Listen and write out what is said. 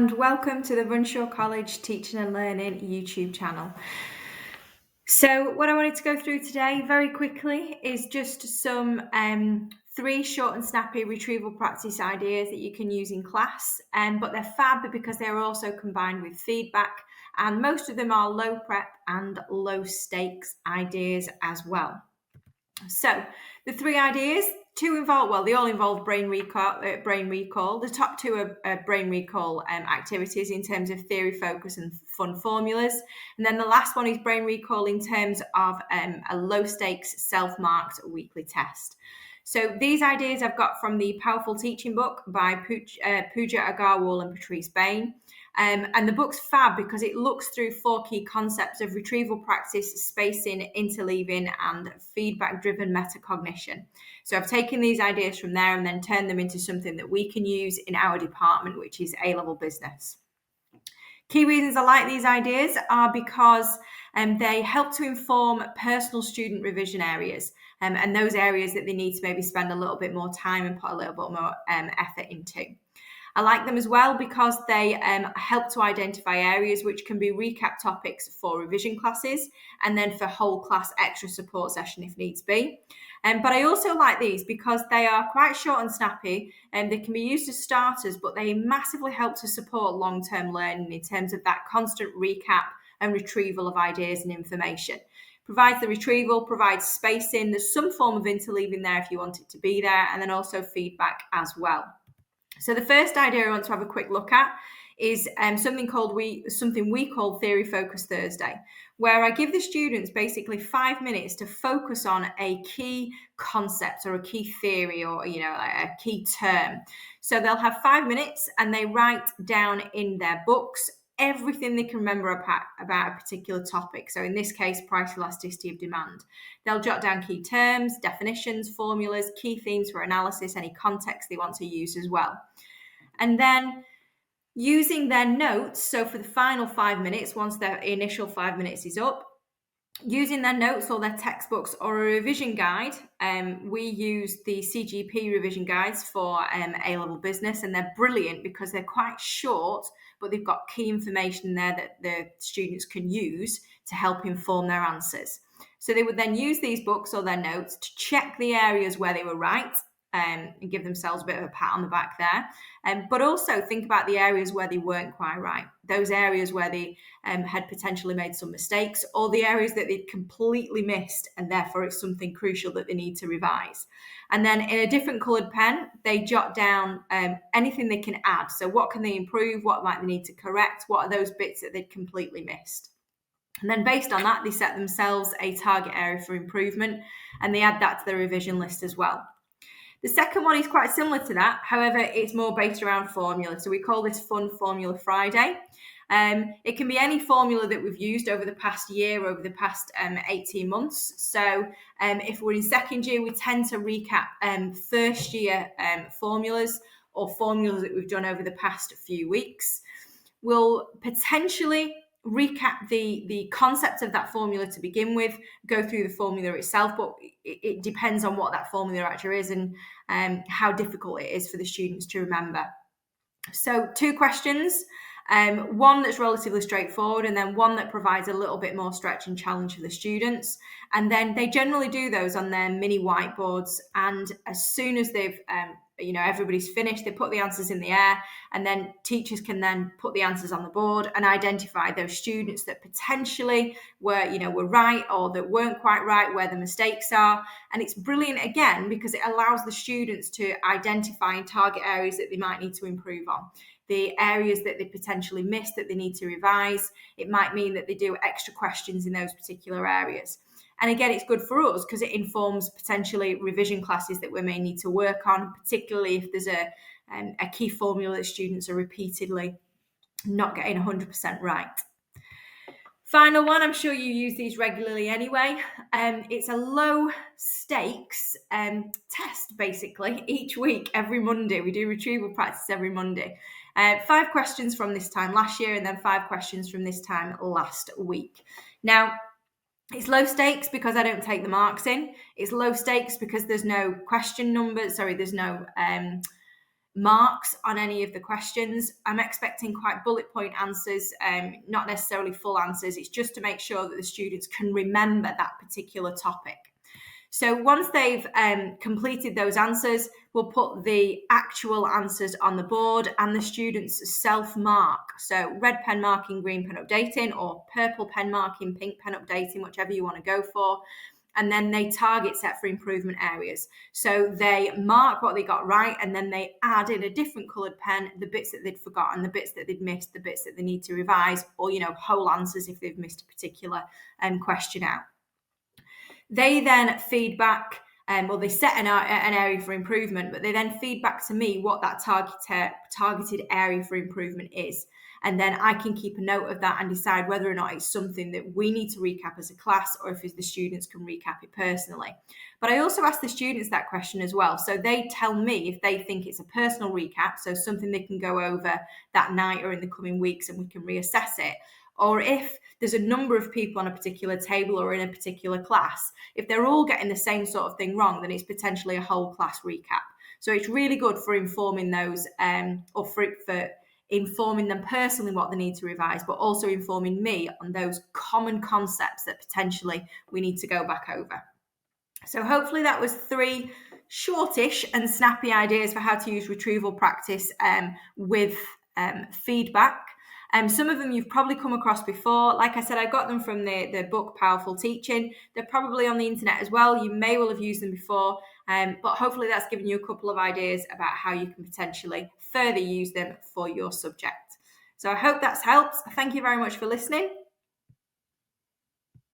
and welcome to the Runshaw College Teaching and Learning YouTube channel. So what I wanted to go through today very quickly is just some 3 short and snappy retrieval practice ideas that you can use in class, but they're fab because they're also combined with feedback, and most of them are low prep and low stakes ideas as well. So the 3 ideas, 2 involve, well, they all involve brain recall. The top 2 are brain recall activities in terms of theory focus and fun formulas. And then the last one is brain recall in terms of a low stakes self-marked weekly test. So these ideas I've got from the Powerful Teaching book by Pooja Agarwal and Patrice Bain. And the book's fab because it looks through 4 key concepts of retrieval practice, spacing, interleaving, and feedback-driven metacognition. So I've taken these ideas from there and then turned them into something that we can use in our department, which is A-level business. Key reasons I like these ideas are because they help to inform personal student revision areas and those areas that they need to maybe spend a little bit more time and put a little bit more effort into. I like them as well because they help to identify areas which can be recap topics for revision classes and then for whole class extra support session if needs be. But I also like these because they are quite short and snappy and they can be used as starters, but they massively help to support long-term learning in terms of that constant recap and retrieval of ideas and information. Provides the retrieval, provides spacing, there's some form of interleaving there if you want it to be there, and then also feedback as well. So the first idea I want to have a quick look at is something we call Theory Focus Thursday, where I give the students basically 5 minutes to focus on a key concept or a key theory or a key term. So they'll have 5 minutes and they write down in their books everything they can remember about a particular topic. So in this case, price elasticity of demand. They'll jot down key terms, definitions, formulas, key themes for analysis, any context they want to use as well. And then using their notes, so for the final 5 minutes, once their initial 5 minutes is up, using their notes or their textbooks or a revision guide, we use the CGP revision guides for A-level business, and they're brilliant because they're quite short, but they've got key information there that the students can use to help inform their answers. So they would then use these books or their notes to check the areas where they were right and give themselves a bit of a pat on the back there. But also think about the areas where they weren't quite right, those areas where they had potentially made some mistakes, or the areas that they'd completely missed, and therefore it's something crucial that they need to revise. And then in a different coloured pen, they jot down anything they can add. So what can they improve? What might they need to correct? What are those bits that they'd completely missed? And then based on that, they set themselves a target area for improvement, and they add that to their revision list as well. The second one is quite similar to that. However, it's more based around formula. So we call this Fun Formula Friday. It can be any formula that we've used over the past year, over the past 18 months. So if we're in second year, we tend to recap first year formulas or formulas that we've done over the past few weeks. We'll potentially recap the concept of that formula to begin with, go through the formula itself, but it depends on what that formula actually is and how difficult it is for the students to remember. So 2 questions, one that's relatively straightforward and then one that provides a little bit more stretch and challenge for the students. And then they generally do those on their mini whiteboards, and as soon as they've everybody's finished, they put the answers in the air, and then teachers can then put the answers on the board and identify those students that potentially were right or that weren't quite right, where the mistakes are. And it's brilliant again because it allows the students to identify and target areas that they might need to improve on, the areas that they potentially missed that they need to revise. It might mean that they do extra questions in those particular areas. And again, it's good for us because it informs potentially revision classes that we may need to work on, particularly if there's a key formula that students are repeatedly not getting 100% right. Final one, I'm sure you use these regularly anyway. It's a low stakes test, basically, each week, every Monday. We do retrieval practice every Monday. 5 questions from this time last year and then 5 questions from this time last week. Now, it's low stakes because I don't take the marks in. It's low stakes because there's no question numbers. Sorry, there's no marks on any of the questions. I'm expecting quite bullet point answers, not necessarily full answers. It's just to make sure that the students can remember that particular topic. So once they've completed those answers, we'll put the actual answers on the board and the students self-mark. So red pen marking, green pen updating, or purple pen marking, pink pen updating, whichever you want to go for. And then they target set for improvement areas. So they mark what they got right, and then they add in a different coloured pen the bits that they'd forgotten, the bits that they'd missed, the bits that they need to revise, or, whole answers if they've missed a particular question out. They then feed back, they set an area for improvement, but they then feed back to me what that targeted area for improvement is. And then I can keep a note of that and decide whether or not it's something that we need to recap as a class, or if the students can recap it personally. But I also ask the students that question as well. So they tell me if they think it's a personal recap, so something they can go over that night or in the coming weeks and we can reassess it. Or if there's a number of people on a particular table or in a particular class, if they're all getting the same sort of thing wrong, then it's potentially a whole class recap. So it's really good for informing those, or for informing them personally what they need to revise, but also informing me on those common concepts that potentially we need to go back over. So hopefully that was 3 shortish and snappy ideas for how to use retrieval practice with feedback. Some of them you've probably come across before. Like I said, I got them from the book Powerful Teaching. They're probably on the internet as well. You may well have used them before, but hopefully that's given you a couple of ideas about how you can potentially further use them for your subject. So I hope that's helped. Thank you very much for listening.